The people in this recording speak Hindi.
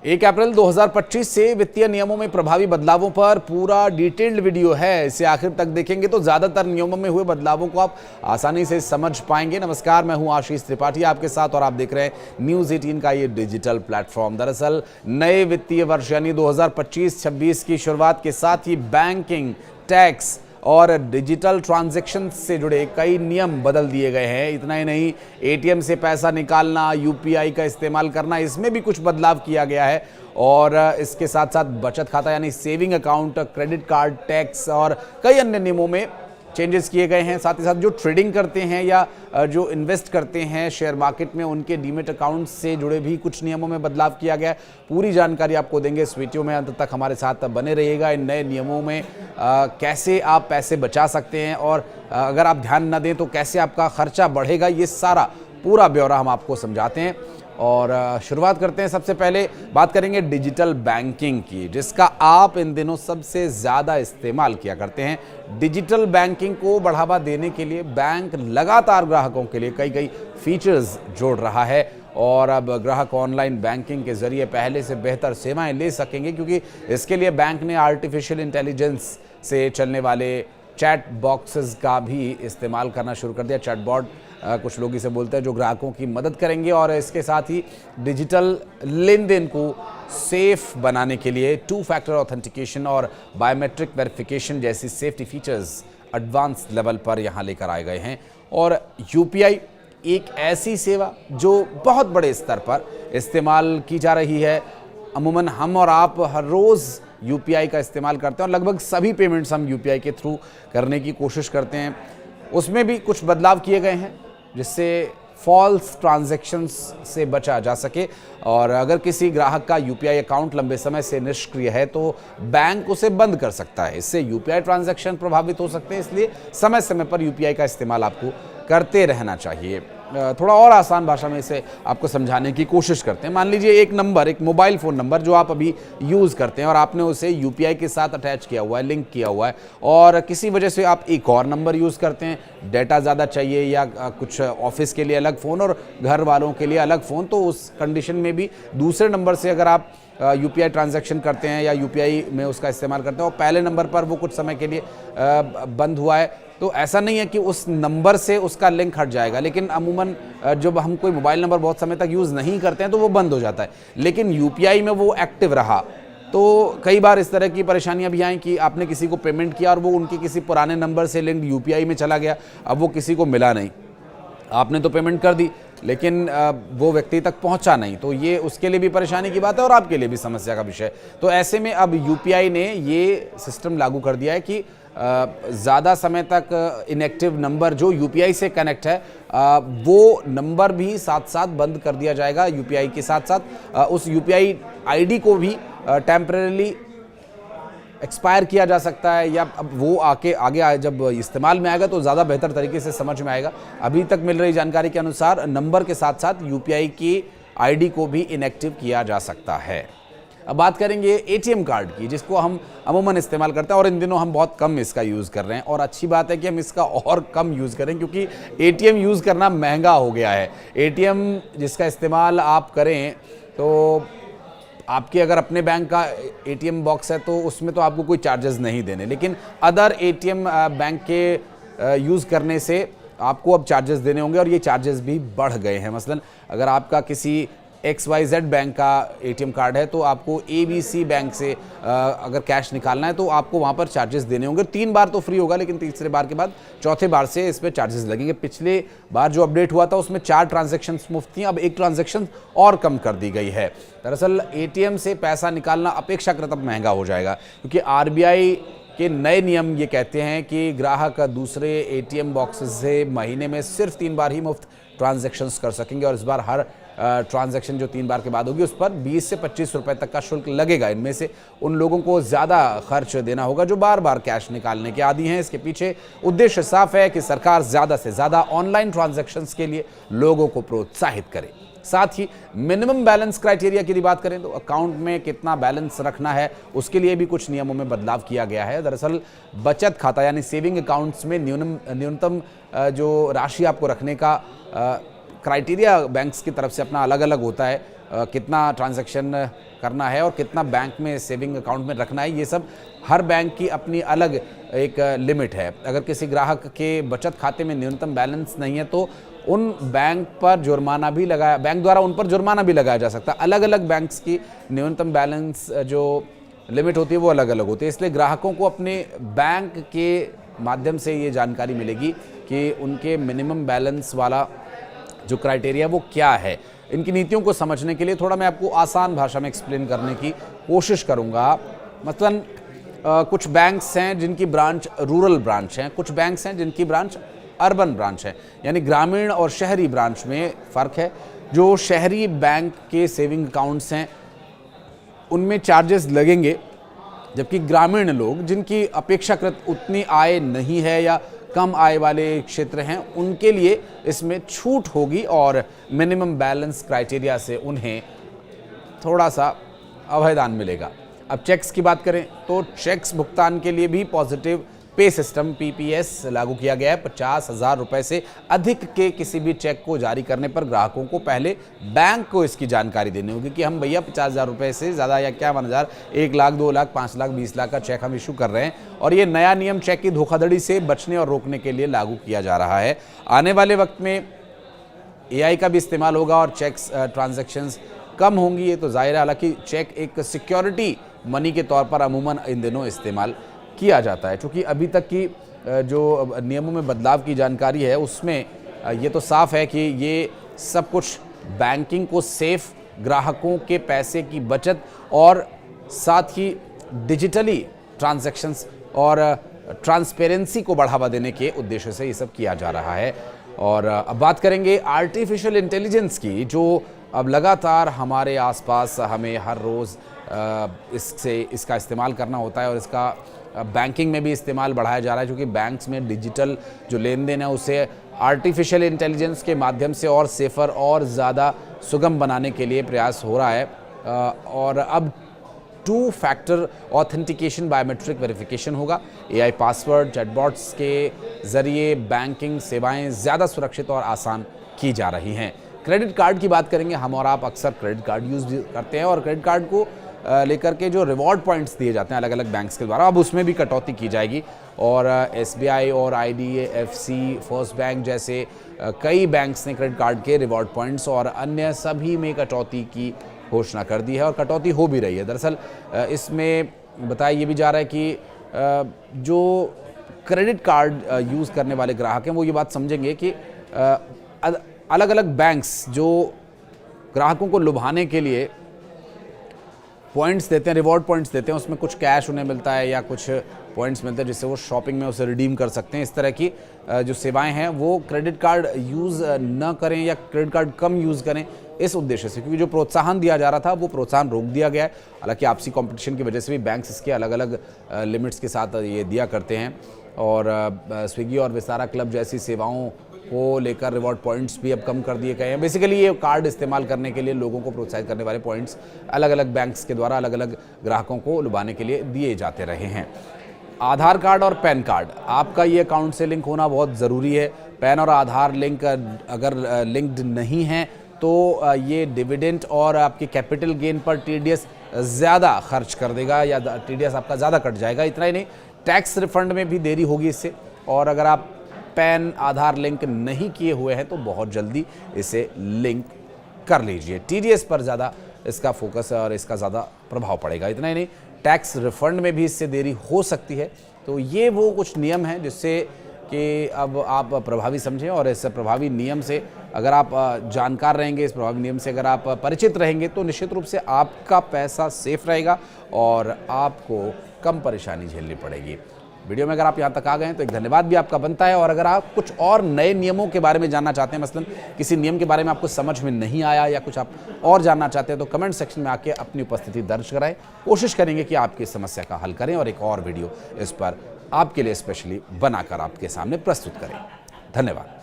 1 अप्रैल 2025 से वित्तीय नियमों में प्रभावी बदलावों पर पूरा डिटेल्ड वीडियो है। इसे आखिर तक देखेंगे तो ज्यादातर नियमों में हुए बदलावों को आप आसानी से समझ पाएंगे। नमस्कार, मैं हूं आशीष त्रिपाठी आपके साथ और आप देख रहे हैं न्यूज 18 का ये डिजिटल प्लेटफॉर्म। दरअसल नए वित्तीय वर्ष यानी 2025-26 की शुरुआत के साथ ही बैंकिंग, टैक्स और डिजिटल ट्रांजैक्शन से जुड़े कई नियम बदल दिए गए हैं। इतना ही नहीं, एटीएम से पैसा निकालना, यूपीआई का इस्तेमाल करना, इसमें भी कुछ बदलाव किया गया है। और इसके साथ साथ बचत खाता यानी saving account, credit card, tax और कई अन्य नियमों में चेंजेस किए गए हैं। साथ ही साथ जो ट्रेडिंग करते हैं या जो इन्वेस्ट करते हैं शेयर मार्केट में, उनके डीमेट अकाउंट से जुड़े भी कुछ नियमों में बदलाव किया गया है। पूरी जानकारी आपको देंगे इस वीडियो में, अंत तक हमारे साथ बने रहिएगा। इन नए नियमों में कैसे आप पैसे बचा सकते हैं और अगर आप ध्यान न दें तो कैसे आपका खर्चा बढ़ेगा, ये सारा पूरा ब्यौरा हम आपको समझाते हैं। और शुरुआत करते हैं। सबसे पहले बात करेंगे डिजिटल बैंकिंग की, जिसका आप इन दिनों सबसे ज़्यादा इस्तेमाल किया करते हैं। डिजिटल बैंकिंग को बढ़ावा देने के लिए बैंक लगातार ग्राहकों के लिए कई फीचर्स जोड़ रहा है और अब ग्राहक ऑनलाइन बैंकिंग के जरिए पहले से बेहतर सेवाएं ले सकेंगे, क्योंकि इसके लिए बैंक ने आर्टिफिशियल इंटेलिजेंस से चलने वाले चैट बॉक्सेस का भी इस्तेमाल करना शुरू कर दिया। चैटबॉट कुछ लोग इसे बोलते हैं, जो ग्राहकों की मदद करेंगे। और इसके साथ ही डिजिटल लेन देन को सेफ बनाने के लिए 2 फैक्टर ऑथेंटिकेशन और बायोमेट्रिक वेरिफिकेशन जैसी सेफ्टी फीचर्स एडवांस लेवल पर यहाँ लेकर आए गए हैं। और यूपीआई एक ऐसी सेवा जो बहुत बड़े स्तर पर इस्तेमाल की जा रही है। अमूमन हम और आप हर रोज़ यूपीआई का इस्तेमाल करते हैं और लगभग सभी पेमेंट्स हम यूपीआई के थ्रू करने की कोशिश करते हैं। उसमें भी कुछ बदलाव किए गए हैं जिससे फॉल्स ट्रांजैक्शंस से बचा जा सके। और अगर किसी ग्राहक का यूपीआई अकाउंट लंबे समय से निष्क्रिय है तो बैंक उसे बंद कर सकता है। इससे यूपीआई ट्रांजैक्शन प्रभावित हो सकते हैं, इसलिए समय समय पर यूपीआई का इस्तेमाल आपको करते रहना चाहिए। थोड़ा और आसान भाषा में इसे आपको समझाने की कोशिश करते हैं। मान लीजिए एक नंबर, एक मोबाइल फ़ोन नंबर जो आप अभी यूज़ करते हैं और आपने उसे यूपीआई के साथ अटैच किया हुआ है, लिंक किया हुआ है, और किसी वजह से आप एक और नंबर यूज़ करते हैं, डेटा ज़्यादा चाहिए या कुछ ऑफिस के लिए अलग फ़ोन और घर वालों के लिए अलग फ़ोन, तो उस कंडीशन में भी दूसरे नंबर से अगर आप यूपीआई ट्रांजैक्शन करते हैं या यूपीआई में उसका इस्तेमाल करते हैं और पहले नंबर पर वो कुछ समय के लिए बंद हुआ है, तो ऐसा नहीं है कि उस नंबर से उसका लिंक हट जाएगा। लेकिन अमूमन जब हम कोई मोबाइल नंबर बहुत समय तक यूज़ नहीं करते हैं तो वो बंद हो जाता है। लेकिन यूपीआई में वो एक्टिव रहा। तो कई बार इस तरह की परेशानियां भी आई कि आपने किसी को पेमेंट किया और वो उनके किसी पुराने नंबर से लिंक्ड यूपीआई में चला गया, अब वो किसी को मिला नहीं। आपने तो पेमेंट कर दी लेकिन वो व्यक्ति तक पहुंचा नहीं, तो ये उसके लिए भी परेशानी की बात है और आपके लिए भी समस्या का विषय। तो ऐसे में अब यूपीआई ने ये सिस्टम लागू कर दिया है कि ज़्यादा समय तक इनएक्टिव नंबर जो यूपीआई से कनेक्ट है वो नंबर भी साथ साथ बंद कर दिया जाएगा। यूपीआई के साथ साथ उस यूपीआई आईडी को भी टेम्परेली एक्सपायर किया जा सकता है, या अब वो आगे जब इस्तेमाल में आएगा तो ज़्यादा बेहतर तरीके से समझ में आएगा। अभी तक मिल रही जानकारी के अनुसार नंबर के साथ साथ यूपीआई की आईडी को भी इनएक्टिव किया जा सकता है। अब बात करेंगे एटीएम कार्ड की, जिसको हम अमूमन इस्तेमाल करते हैं और इन दिनों हम बहुत कम इसका यूज़ कर रहे हैं। और अच्छी बात है कि हम इसका और कम यूज़ करें, क्योंकि एटीएम यूज़ करना महंगा हो गया है। एटीएम जिसका इस्तेमाल आप करें तो आपके अगर अपने बैंक का एटीएम बॉक्स है तो उसमें तो आपको कोई चार्जेस नहीं देने, लेकिन अदर एटीएम बैंक के यूज़ करने से आपको अब चार्जेस देने होंगे और ये चार्जेस भी बढ़ गए हैं। मसलन अगर आपका किसी XYZ बैंक का एटीएम कार्ड है तो आपको ABC बैंक से अगर कैश निकालना है तो आपको वहाँ पर चार्जेस देने होंगे। 3 बार तो फ्री होगा, लेकिन तीसरे बार के बाद चौथे बार से इस पर चार्जेस लगेंगे। पिछले बार जो अपडेट हुआ था उसमें 4 ट्रांजैक्शंस मुफ्त थी, अब 1 ट्रांजैक्शन और कम कर दी गई है। दरअसल एटीएम से पैसा निकालना अपेक्षाकृत अब महंगा हो जाएगा, क्योंकि RBI के नए नियम ये कहते हैं कि ग्राहक दूसरे एटीएम बॉक्स से महीने में सिर्फ 3 बार ही मुफ्त ट्रांजैक्शंस कर सकेंगे और इस बार हर ट्रांजैक्शन जो 3 बार के बाद होगी उस पर 20 से 25 रुपए तक का शुल्क लगेगा। इनमें से उन लोगों को ज़्यादा खर्च देना होगा जो बार बार कैश निकालने के आदी हैं। इसके पीछे उद्देश्य साफ है कि सरकार ज़्यादा से ज़्यादा ऑनलाइन ट्रांजैक्शंस के लिए लोगों को प्रोत्साहित करे। साथ ही मिनिमम बैलेंस क्राइटेरिया की बात करें तो अकाउंट में कितना बैलेंस रखना है उसके लिए भी कुछ नियमों में बदलाव किया गया है। दरअसल बचत खाता यानी सेविंग अकाउंट्स में न्यूनतम जो राशि आपको रखने का क्राइटेरिया बैंक्स की तरफ से अपना अलग अलग होता है। कितना ट्रांजैक्शन करना है और कितना बैंक में सेविंग अकाउंट में रखना है, ये सब हर बैंक की अपनी अलग एक लिमिट है। अगर किसी ग्राहक के बचत खाते में न्यूनतम बैलेंस नहीं है तो उन बैंक पर जुर्माना भी लगाया, बैंक द्वारा उन पर जुर्माना भी लगाया जा सकता है। अलग अलग बैंक्स की न्यूनतम बैलेंस जो लिमिट होती है वो अलग अलग होती है, इसलिए ग्राहकों को अपने बैंक के माध्यम से ये जानकारी मिलेगी कि उनके मिनिमम बैलेंस वाला जो क्राइटेरिया वो क्या है। इनकी नीतियों को समझने के लिए थोड़ा मैं आपको आसान भाषा में एक्सप्लेन करने की कोशिश करूंगा। मसलन कुछ बैंक्स हैं जिनकी ब्रांच रूरल ब्रांच हैं, कुछ बैंक्स हैं जिनकी ब्रांच अर्बन ब्रांच है, यानी ग्रामीण और शहरी ब्रांच में फ़र्क है। जो शहरी बैंक के सेविंग अकाउंट्स हैं उनमें चार्जेस लगेंगे, जबकि ग्रामीण लोग जिनकी अपेक्षाकृत उतनी आय नहीं है या कम आय वाले क्षेत्र हैं उनके लिए इसमें छूट होगी और मिनिमम बैलेंस क्राइटेरिया से उन्हें थोड़ा सा अभयदान मिलेगा। अब चेक्स की बात करें तो चेक्स भुगतान के लिए भी पॉजिटिव पे सिस्टम PPS लागू किया गया है। 50,000 रुपए से अधिक के किसी भी चेक को जारी करने पर ग्राहकों को पहले बैंक को इसकी जानकारी देनी होगी कि हम भैया 50,000 रुपए से ज़्यादा या 51,000, 1 लाख, 2 लाख, 5 लाख, 20 लाख का चेक हम इशू कर रहे हैं। और ये नया नियम चेक की धोखाधड़ी से बचने और रोकने के लिए लागू किया जा रहा है। आने वाले वक्त में AI का भी इस्तेमाल होगा और चेक्स ट्रांजेक्शन्स कम होंगी, ये तो जाहिर है। हालांकि चेक एक सिक्योरिटी मनी के तौर पर अमूमन इन दिनों इस्तेमाल किया जाता है। क्योंकि अभी तक की जो नियमों में बदलाव की जानकारी है उसमें ये तो साफ है कि ये सब कुछ बैंकिंग को सेफ, ग्राहकों के पैसे की बचत और साथ ही डिजिटली ट्रांजैक्शंस और ट्रांसपेरेंसी को बढ़ावा देने के उद्देश्य से ये सब किया जा रहा है। और अब बात करेंगे आर्टिफिशियल इंटेलिजेंस की, जो अब लगातार हमारे आसपास हमें हर रोज़ इसका इस्तेमाल करना होता है और इसका बैंकिंग में भी इस्तेमाल बढ़ाया जा रहा है, क्योंकि बैंक्स में डिजिटल जो लेन देन है उसे आर्टिफिशियल इंटेलिजेंस के माध्यम से और सेफ़र और ज़्यादा सुगम बनाने के लिए प्रयास हो रहा है। और अब 2 फैक्टर ऑथेंटिकेशन बायोमेट्रिक वेरिफिकेशन होगा। AI पासवर्ड चैटबॉट्स के ज़रिए बैंकिंग सेवाएं ज़्यादा सुरक्षित और आसान की जा रही हैं। क्रेडिट कार्ड की बात करेंगे, हम और आप अक्सर क्रेडिट कार्ड यूज़ करते हैं और क्रेडिट कार्ड को लेकर के जो रिवॉर्ड पॉइंट्स दिए जाते हैं अलग अलग बैंक्स के द्वारा, अब उसमें भी कटौती की जाएगी। और SBI और IDFC, फर्स्ट बैंक जैसे कई बैंक्स ने क्रेडिट कार्ड के रिवॉर्ड पॉइंट्स और अन्य सभी में कटौती की घोषणा कर दी है और कटौती हो भी रही है। दरअसल इसमें बताया ये भी जा रहा है कि जो क्रेडिट कार्ड यूज़ करने वाले ग्राहक हैं वो ये बात समझेंगे कि अलग अलग बैंक्स जो ग्राहकों को लुभाने के लिए पॉइंट्स देते हैं, रिवॉर्ड पॉइंट्स देते हैं, उसमें कुछ कैश उन्हें मिलता है या कुछ पॉइंट्स मिलते हैं जिससे वो शॉपिंग में उसे रिडीम कर सकते हैं। इस तरह की जो सेवाएं हैं वो क्रेडिट कार्ड यूज़ न करें या क्रेडिट कार्ड कम यूज़ करें, इस उद्देश्य से, क्योंकि जो प्रोत्साहन दिया जा रहा था वो प्रोत्साहन रोक दिया गया है। हालांकि आपसी कंपटीशन की वजह से भी बैंक्स इसके अलग अलग लिमिट्स के साथ ये दिया करते हैं। और स्विगी और विस्तारा क्लब जैसी सेवाओं को लेकर रिवॉर्ड पॉइंट्स भी अब कम कर दिए गए हैं। बेसिकली ये कार्ड इस्तेमाल करने के लिए लोगों को प्रोत्साहित करने वाले पॉइंट्स अलग अलग बैंक्स के द्वारा अलग अलग ग्राहकों को लुभाने के लिए दिए जाते रहे हैं। आधार कार्ड और पैन कार्ड, आपका ये अकाउंट से लिंक होना बहुत ज़रूरी है। पैन और आधार लिंक अगर लिंक्ड नहीं है तो ये डिविडेंड और आपके कैपिटल गेन पर TDS ज़्यादा खर्च कर देगा या TDS आपका ज़्यादा कट जाएगा। इतना ही नहीं, टैक्स रिफंड में भी देरी होगी इससे। और अगर आप पैन आधार लिंक नहीं किए हुए हैं तो बहुत जल्दी इसे लिंक कर लीजिए। TDS पर ज़्यादा इसका फोकस है और इसका ज़्यादा प्रभाव पड़ेगा। इतना ही नहीं, टैक्स रिफंड में भी इससे देरी हो सकती है। तो ये वो कुछ नियम हैं जिससे कि अब आप प्रभावी समझें और इस प्रभावी नियम से अगर आप जानकार रहेंगे, इस प्रभावी नियम से अगर आप परिचित रहेंगे तो निश्चित रूप से आपका पैसा सेफ रहेगा और आपको कम परेशानी झेलनी पड़ेगी। वीडियो में अगर आप यहाँ तक आ गए हैं तो एक धन्यवाद भी आपका बनता है। और अगर आप कुछ और नए नियमों के बारे में जानना चाहते हैं, मसलन किसी नियम के बारे में आपको समझ में नहीं आया या कुछ आप और जानना चाहते हैं, तो कमेंट सेक्शन में आके अपनी उपस्थिति दर्ज कराएं। कोशिश करेंगे कि आपकी समस्या का हल करें और एक और वीडियो इस पर आपके लिए स्पेशली बनाकर आपके सामने प्रस्तुत करें। धन्यवाद।